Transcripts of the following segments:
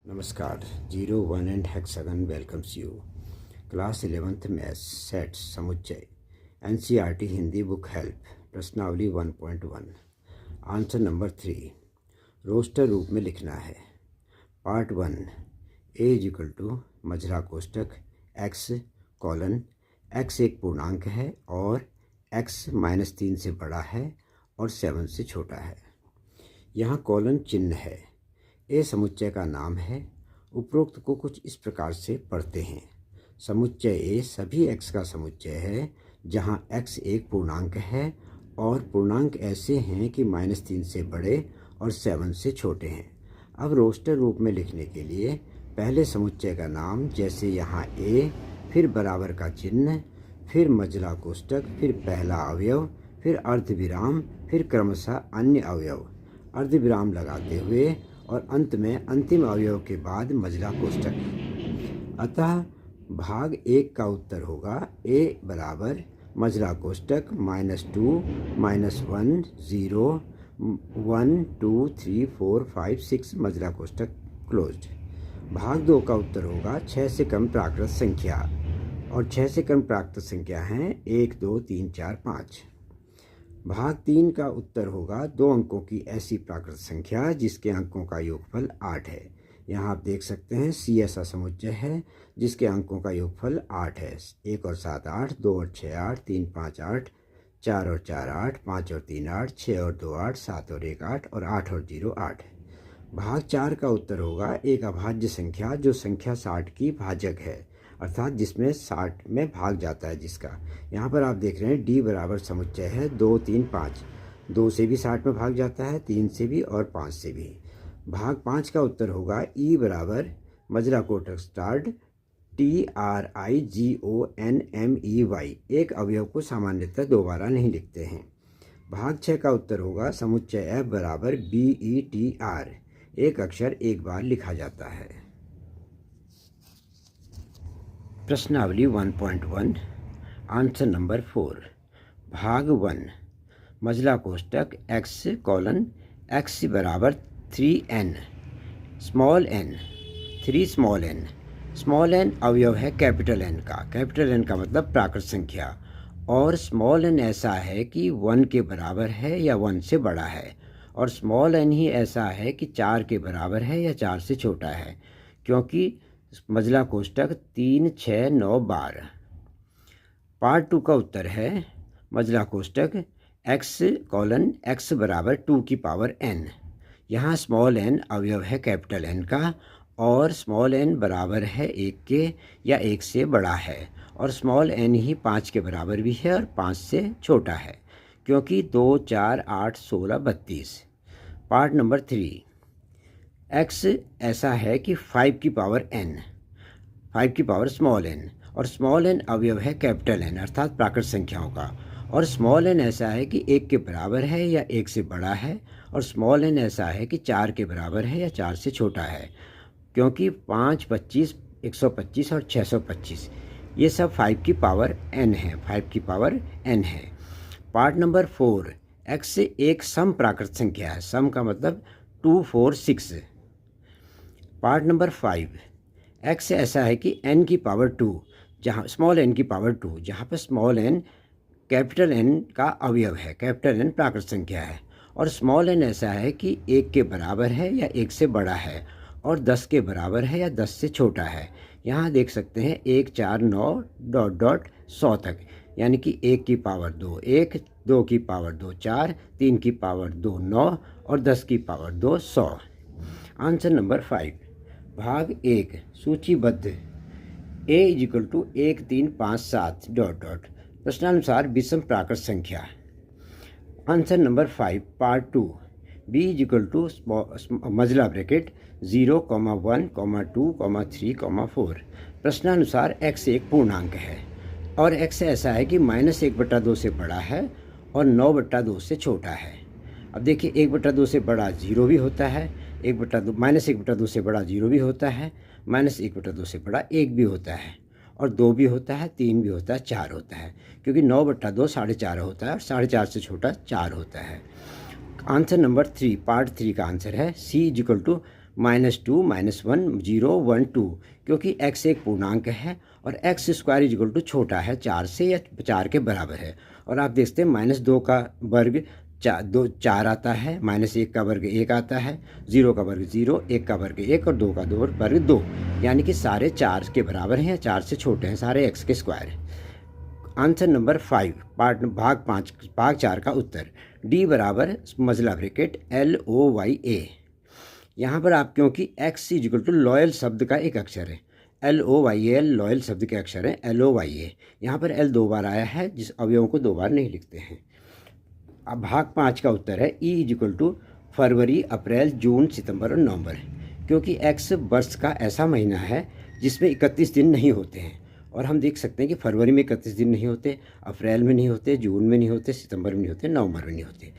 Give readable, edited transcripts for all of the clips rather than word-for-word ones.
नमस्कार। 01 and hexagon welcomes you. Class 11th maths sets समुच्चय NCERT Hindi book help प्रश्नावली 1.1 answer number 3 roster रूप में लिखना है। Part 1 A is equal to मझला कोष्टक एक्स कॉलन एक्स एक पूर्णांक है और एक्स -3 से बड़ा है और 7 से छोटा है। यहाँ कॉलन चिन्ह है। ए समुच्चय का नाम है। उपरोक्त को कुछ इस प्रकार से पढ़ते हैं। समुच्चय ए सभी x का समुच्चय है जहाँ x एक पूर्णांक है और पूर्णांक ऐसे हैं कि -3 से बड़े और 7 से छोटे हैं। अब रोस्टर रूप में लिखने के लिए पहले समुच्चय का नाम, जैसे यहाँ a, फिर बराबर का चिन्ह, फिर मझला कोष्टक, फिर पहला अवयव, फिर अर्धविराम, फिर क्रमशः अन्य अवयव, अर्धविराम लगाते हुए और अंत में अंतिम अवयव के बाद मझला कोष्टक। अतः भाग 1 का उत्तर होगा a बराबर मझला कोष्टक -2 -1 0 1 2 3 4 5 6 मझला कोष्टक क्लोज्ड। भाग 2 का उत्तर होगा 6 से कम प्राकृत संख्या, और 6 से कम प्राकृत संख्या हैं 1 2 3 4 5। भाग 3 का उत्तर होगा 2 अंकों की ऐसी प्राकृत संख्या जिसके अंकों का योगफल 8 है। यहाँ आप देख सकते हैं C ऐसा समुच्चय है जिसके अंकों का योगफल 8 है। 1 और 7 8, 2 और 6 8, 3 5 8, 4 और 4 8, 5 और 3 8, 6 और 2 8, 7 और 1 8 और 8 और 0 8। भाग 4 का उत्तर होगा एक अभाज्य संख्या जो संख्या 60 की भाजक है, अर्थात जिसमें 60 में भाग जाता है जिसका। यहाँ पर आप देख रहे हैं D बराबर समुच्चय है 2 3 5, 2 से भी 60 में भाग जाता है, 3 से भी और 5 से भी। भाग 5 का उत्तर होगा E बराबर मझला कोष्टक स्टार्ट TRIGONMEY, एक अवयव को सामान्यतः दोबारा नहीं लिखते हैं। भाग 6 का उत्तर होगा समुच्चय F बराबर BETR, एक अक्षर एक बार लिखा जाता है। प्रश्नावली 1.1 आंसर नंबर 4 भाग 1 मझला कोष्टक x कॉलन x बराबर 3n small n 3 small n अवयव है कैपिटल N का। कैपिटल N का मतलब प्राकृत संख्या, और स्मॉल n ऐसा है कि 1 के बराबर है या 1 से बड़ा है, और स्मॉल n ही ऐसा है कि 4 के बराबर है या 4 से छोटा है, क्योंकि मझला कोष्टक 3 6 9 12। पार्ट 2 का उत्तर है मझला कोष्टक x कॉलन x बराबर 2 की पावर n। यहाँ स्मॉल n अवयव है कैपिटल N का, और स्मॉल n बराबर है 1 के या 1 से बड़ा है, और स्मॉल n ही 5 के बराबर भी है और 5 से छोटा है, क्योंकि 2 4 8 16 32। पार्ट नंबर 3 x ऐसा है कि 5 की पावर n, 5 की पावर स्मॉल n, और स्मॉल n अवयव है कैपिटल N अर्थात प्राकृत संख्याओं का, और स्मॉल n ऐसा है कि 1 के बराबर है या 1 से बड़ा है, और स्मॉल n ऐसा है कि 4 के बराबर है या 4 से छोटा है, क्योंकि 5 25 125 और 625 ये सब 5 की पावर n है, 5 की पावर n है। पार्ट नंबर 4 x एक सम प्राकृत संख्या है। सम का मतलब 2 4 6। पार्ट नंबर 5 x ऐसा है कि n की पावर 2, जहाँ स्मॉल n की पावर 2, जहाँ पर स्मॉल n कैपिटल N का अवयव है, कैपिटल N प्राकृत संख्या है, और स्मॉल n ऐसा है कि 1 के बराबर है या 1 से बड़ा है, और 10 के बराबर है या 10 से छोटा है। यहाँ देख सकते हैं 1 4 9 ... 100 तक, यानी कि 1 की पावर 2 1, 2 की पावर 2 4, 3 की पावर 2 9 और 10 की पावर 2 100। आंसर नंबर 5 भाग 1 सूचीबद्ध a = 1 3 5 7 ... प्रश्नानुसार विषम प्राकृत संख्या। आंसर नंबर 5 पार्ट 2 b = मझला ब्रैकेट 0 1 2 3 4। प्रश्नानुसार x एक पूर्णांक है, और x ऐसा है कि -1/2 से बड़ा है और 9/2 से छोटा है। अब देखिए 1/2 से बड़ा 0 भी होता है, -1/2 से बड़ा 0 भी होता है, -1/2 से बड़ा 1 भी होता है, और 2 भी होता है, 3 भी होता है, 4 होता है, क्योंकि 9/2 4.5 होता है और 4.5 से छोटा 4 होता है। आंसर नंबर 3 पार्ट 3 का आंसर है C = -2 -1 0 1 2, क्योंकि x एक पूर्णांक है और x स्क्वायर इक्वल टू छोटा है 4 से या 4 के बराबर है। और आप देखते हैं -2 का वर्ग 4 आता है, -1 का वर्ग 1 आता है, 0 का वर्ग 0, 1 का वर्ग 1 और 2 का वर्ग 2, यानी कि सारे 4 के बराबर हैं, 4 से छोटे हैं, सारे x के स्क्वायर हैं। आंसर नंबर 5 भाग 4 का उत्तर D बराबर मजला ब्रैकेट LOYA। यहाँ पर आप क्योंकि x इक्वल टू लॉयल शब्द का एक अक्षर है, LOYA लॉयल शब्द के अक्षर है LOYA। यहाँ पर L 2 बार आया है, जिस अवयवों को 2 बार नहीं लिखते हैं। अब भाग 5 का उत्तर है E इक्वल टू फरवरी, अप्रैल, जून, सितंबर और नवंबर, क्योंकि x वर्ष का ऐसा महीना है जिसमें 31 दिन नहीं होते हैं। और हम देख सकते हैं कि फरवरी में 31 दिन नहीं होते, अप्रैल में नहीं होते, जून में नहीं होते, सितंबर में नहीं होते, नवंबर में नहीं होते।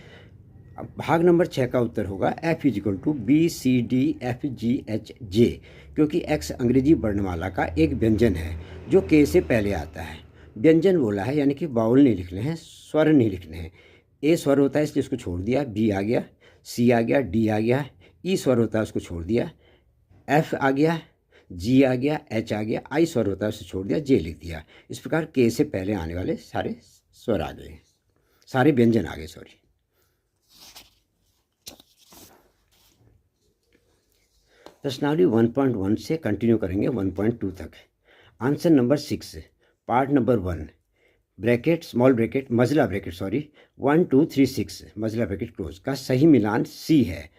अब भाग नंबर 6 का उत्तर होगा F इक्वल टू BCDFGHJ, क्योंकि X अंग्रेजी वर्णमाला का एक व्यंजन है जो K से पहले आता है। व्यंजन बोला है यानी कि बाउल नहीं लिखने हैं, स्वर नहीं लिखने हैं। A स्वर होता है इसलिए उसको छोड़ दिया, B आ गया, C आ गया, D आ गया, E स्वर होता है उसको छोड़ दिया, F आ गया, G आ गया, H आ गया, I स्वर होता है उसे छोड़ दिया, J लिख दिया। इस प्रकार K से पहले आने वाले सारे स्वर आ गए, सारे व्यंजन आ गए, सॉरी। प्रश्नावली 1.1 से कंटिन्यू करेंगे 1.2 तक। Answer number 6 part number 1 bracket small bracket मजला ब्रैकेट 1 2 3 6 मजला ब्रैकेट क्लोज का सही मिलान C है,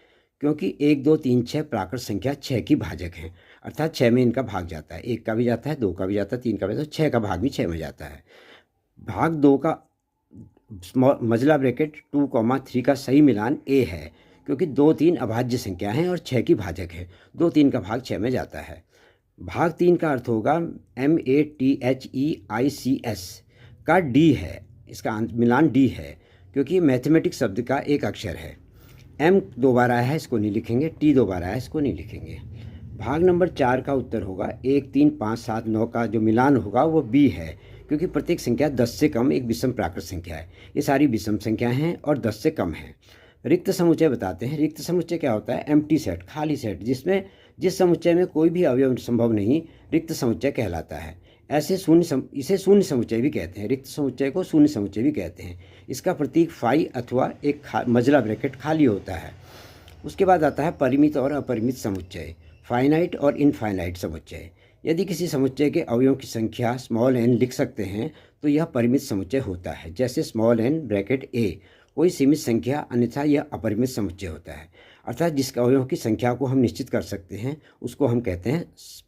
क्योंकि 1 2 3 6 प्राकृत संख्या 6 की भाजक हैं, अर्थात 6 में इनका भाग जाता है, 1 का भी जाता है, 2 का भी जाता है, 3 का भी जाता है, 6 का भाग भी 6 में जाता है। भाग 2 का मजला ब्रैकेट 2 3 का सही मिलान A है, क्योंकि 2 3 अभाज्य संख्या हैं और 6 की भाजक है, 2 3 का भाग 6 में जाता है। भाग 3 का अर्थ होगा MATHEICS का D है, इसका मिलान D है, क्योंकि मैथमेटिक्स शब्द का एक अक्षर है। M 2 बार आया है, इसको नहीं लिखेंगे, T 2 बार आया है, इसको नहीं लिखेंगे। भाग नंबर 4 का उत्तर होगा 1 3 5 7 9 का जो मिलान होगा वो B है, क्योंकि प्रत्येक संख्या 10 से कम एक विषम प्राकृत संख्या है। ये सारी विषम संख्या हैं और 10 से कम है। रिक्त समुच्चय बताते हैं। रिक्त समुच्चय क्या होता है? एम्प्टी सेट, खाली सेट, जिसमें जिस समुच्चय में कोई भी अवयव संभव नहीं, रिक्त समुच्चय कहलाता है। ऐसे इसे शून्य समुच्चय भी कहते हैं। रिक्त समुच्चय को शून्य समुच्चय भी कहते हैं। इसका प्रतीक फाई अथवा एक मजला ब्रैकेट खाली होता है। उसके बाद आता है परिमित और अपरिमित समुच्चय, फाइनाइट और इनफाइनाइट समुच्चय। यदि किसी समुच्चय के अवयवों की संख्या स्मॉल n लिख सकते हैं तो यह परिमित समुच्चय होता है। जैसे स्मॉल n ब्रैकेट a कोई सीमित संख्या, अन्यथा यह अपरिमित समुच्चय होता है। अर्थात जिस अवयवों की संख्या को हम निश्चित कर सकते हैं उसको हम कहते हैं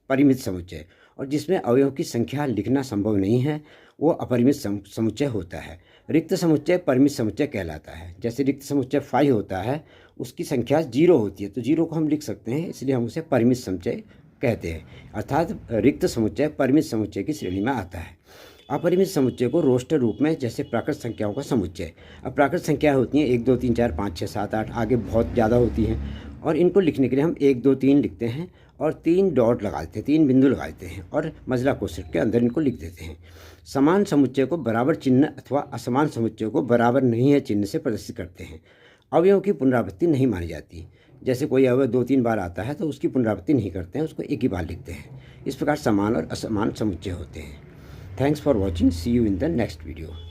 परिमित समुच्चय, और जिसमें अवयवों की संख्या लिखना संभव नहीं है वो अपरिमित समुच्चय होता है। रिक्त समुच्चय परिमित समुच्चय कहलाता है। जैसे रिक्त समुच्चय 5 होता है, उसकी संख्या 0 होती है तो 0 को हम लिख सकते हैं, इसलिए हम उसे परिमित समुच्चय कहते हैं। अर्थात रिक्त समुच्चय परिमित समुच्चय की श्रेणी में आता है। अपरिमित समुच्चय को रोस्टर रूप में, जैसे प्राकृत संख्याओं का समुच्चय। अब प्राकृत संख्या होती हैं 1 2 3 4 5 6 7 8, आगे बहुत ज़्यादा होती हैं, और इनको लिखने के लिए हम 1 2 3 लिखते हैं और 3 डॉट लगा देते हैं, 3 बिंदु लगा देते हैं और मजला कोष्ठक के अंदर इनको लिख देते हैं। समान समुच्चय को बराबर चिन्ह अथवा असमान समुच्चय को बराबर नहीं है चिन्ह से प्रदर्शित करते हैं। अवयवों की पुनरावृत्ति नहीं मानी जाती। जैसे कोई अवयव 2 3 बार आता है तो उसकी पुनरावृत्ति नहीं करते हैं, उसको एक ही बार लिखते हैं। इस प्रकार समान और असमान समुच्चय होते हैं। Thanks for watching. See you in the next video.